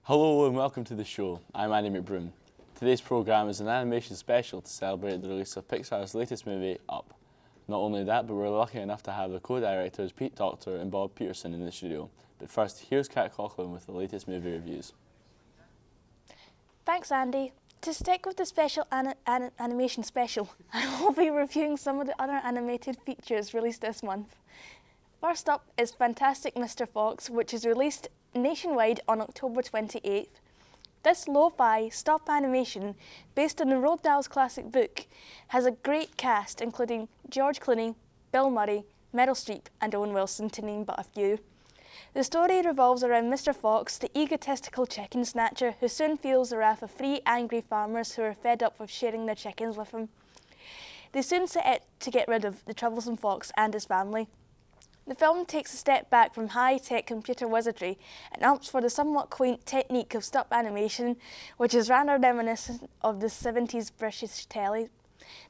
Hello and welcome to the show. I'm Andy McBroom. Today's programme is an animation special to celebrate the release of Pixar's latest movie, Up. Not only that, but we're lucky enough to have the co-directors Pete Docter and Bob Peterson in the studio. But first, here's Kat Coughlin with the latest movie reviews. Thanks, Andy. To stick with the special animation special, I will be reviewing some of the other animated features released this month. First up is Fantastic Mr. Fox, which is released nationwide on October 28th. This lo-fi stop animation, based on the Roald Dahl's classic book, has a great cast including George Clooney, Bill Murray, Meryl Streep and Owen Wilson, to name but a few. The story revolves around Mr. Fox, the egotistical chicken snatcher who soon feels the wrath of three angry farmers who are fed up with sharing their chickens with him. They soon set out to get rid of the troublesome fox and his family. The film takes a step back from high-tech computer wizardry and opts for the somewhat quaint technique of stop animation, which is rather reminiscent of the 70s British telly.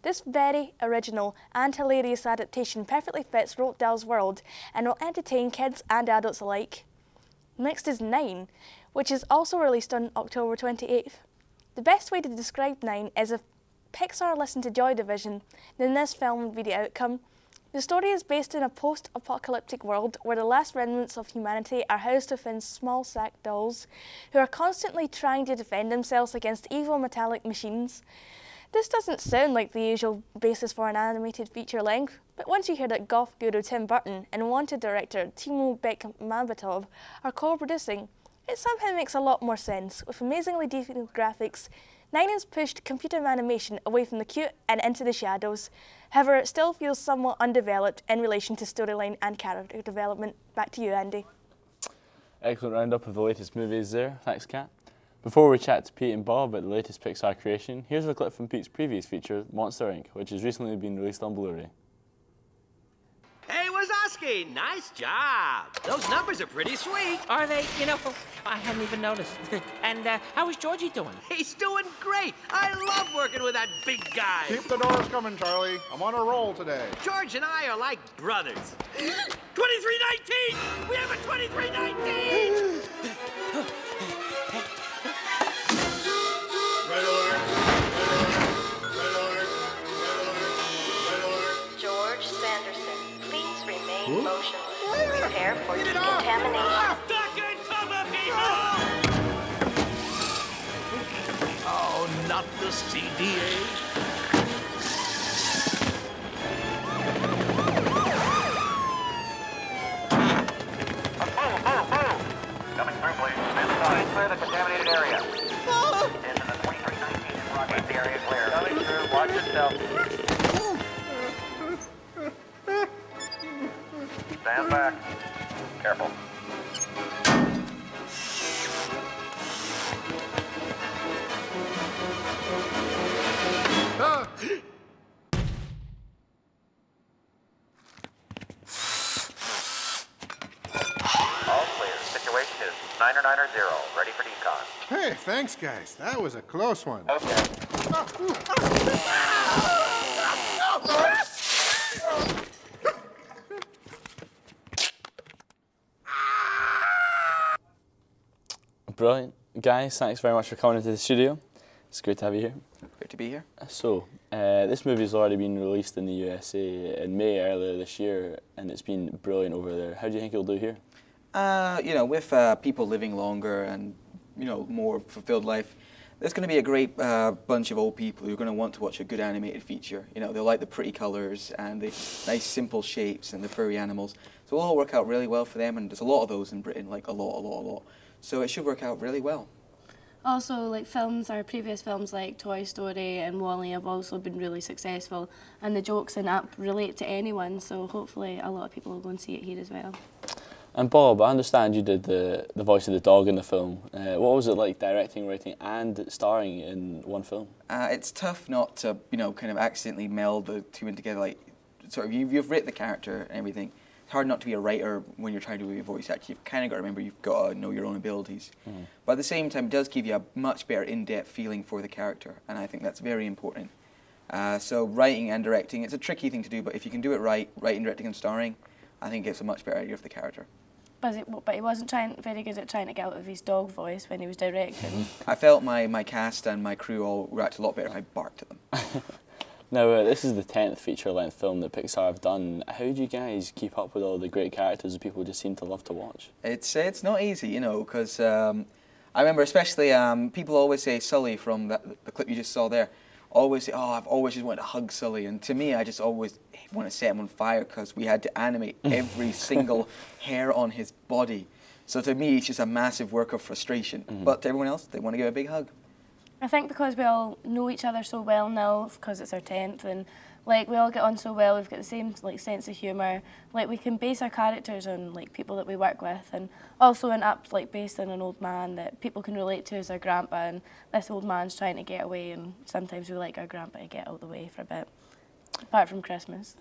This very original and hilarious adaptation perfectly fits Roald Dahl's world and will entertain kids and adults alike. Next is 9, which is also released on October 28th. The best way to describe 9 is if Pixar listened to Joy Division, then this film would be the outcome. The story is based in a post-apocalyptic world where the last remnants of humanity are housed within small sack dolls who are constantly trying to defend themselves against evil metallic machines. This doesn't sound like the usual basis for an animated feature length, but once you hear that goth guru Tim Burton and wanted director Timo Bekmambetov are co-producing, it somehow makes a lot more sense. With amazingly detailed graphics, 9 has pushed computer animation away from the cute and into the shadows. However, it still feels somewhat undeveloped in relation to storyline and character development. Back to you, Andy. Excellent roundup of the latest movies there. Thanks, Kat. Before we chat to Pete and Bob about the latest Pixar creation, here's a clip from Pete's previous feature, Monster Inc., which has recently been released on Blu-ray. Hey, Wazowski, nice job. Those numbers are pretty sweet. Are they? You know, I hadn't even noticed. And how is Georgie doing? He's doing great. I love working with that big guy. Keep the doors coming, Charlie. I'm on a roll today. George and I are like brothers. 2319! We have a 2319! Red alert. George Sanderson, please remain motionless. Prepare for decontamination. Duck and cover, people! Oh, not the CDA. Coming through, please. Stand aside. Clear the contaminated area. Into the 2319 in progress. The area clear. Coming through. Watch yourself. Stand back. Careful. All clear. Situation is 990. Ready for decon. Hey, thanks, guys. That was a close one. Okay. Brilliant. Guys, thanks very much for coming into the studio. It's great to have you here. Great to be here. So, this movie's already been released in the USA in May earlier this year, and it's been brilliant over there. How do you think it'll do here? You know, with people living longer and, you know, more fulfilled life, there's going to be a great bunch of old people who are going to want to watch a good animated feature. You know, they'll like the pretty colours and the nice simple shapes and the furry animals. So it'll all work out really well for them, and there's a lot of those in Britain, like a lot. So it should work out really well. Also, like our previous films like Toy Story and WALL-E have also been really successful, and the jokes in Up relate to anyone, so hopefully a lot of people will go and see it here as well. And Bob, I understand you did the voice of the dog in the film. What was it like directing, writing and starring in one film? It's tough not to, you know, kind of accidentally meld the two in together. Like, sort of, you've written the character and everything. It's hard not to be a writer when you're trying to do a voice actor. You've kind of got to remember you've got to know your own abilities. But at the same time, it does give you a much better in-depth feeling for the character, and I think that's very important. So writing and directing, it's a tricky thing to do, but if you can do it right, writing, directing and starring, I think it's a much better idea of the character. but he wasn't very good at trying to get out of his dog voice when he was directing. I felt my cast and my crew all react a lot better if I barked at them. Now, this is the 10th feature-length film that Pixar have done. How do you guys keep up with all the great characters that people just seem to love to watch? It's not easy, you know, because I remember especially people always say Sully from the clip you just saw there. Always say, oh, I've always just wanted to hug Sully, and to me, I just always want to set him on fire because we had to animate every single hair on his body. So to me, it's just a massive work of frustration. But to everyone else, they want to give a big hug. I think because we all know each other so well now, because it's our 10th, and like we all get on so well, we've got the same like sense of humour. Like we can base our characters on like people that we work with, and also in Up, like based on an old man that people can relate to as our grandpa, and this old man's trying to get away, and sometimes we like our grandpa to get out of the way for a bit, apart from Christmas.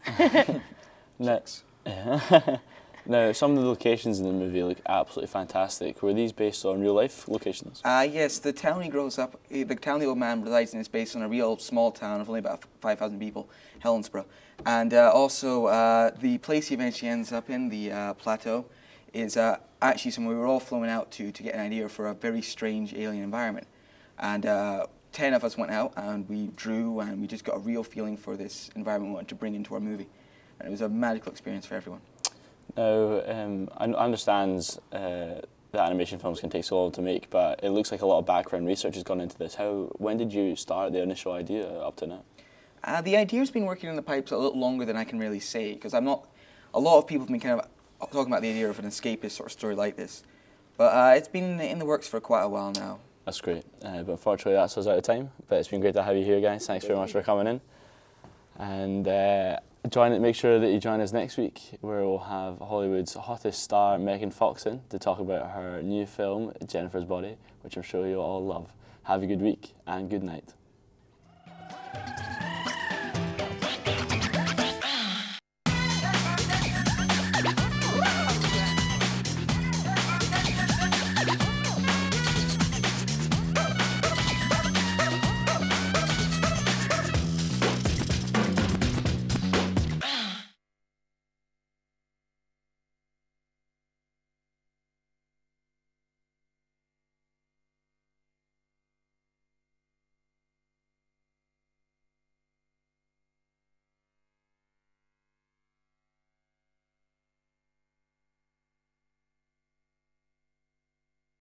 Next. Now, some of the locations in the movie look absolutely fantastic. Were these based on real-life locations? Yes, the town he grows up, the town the old man resides in is based on a real small town of only about 5,000 people, Helensburgh. And also, the place he eventually ends up in, the plateau, is actually somewhere we were all flown out to get an idea for a very strange alien environment. And 10 of us went out and we drew and we just got a real feeling for this environment we wanted to bring into our movie. And it was a magical experience for everyone. Now, I understand that animation films can take so long to make, but it looks like a lot of background research has gone into this. When did you start the initial idea up to now? The idea's been working in the pipes a little longer than I can really say, because I'm not. A lot of people have been kind of talking about the idea of an escapist sort of story like this, but it's been in the works for quite a while now. That's great, but unfortunately that's us out of time. But it's been great to have you here, guys. Thanks very much for coming in, and. Make sure that you join us next week, where we'll have Hollywood's hottest star, Megan Fox, in to talk about her new film, Jennifer's Body, which I'm sure you'll all love. Have a good week and good night.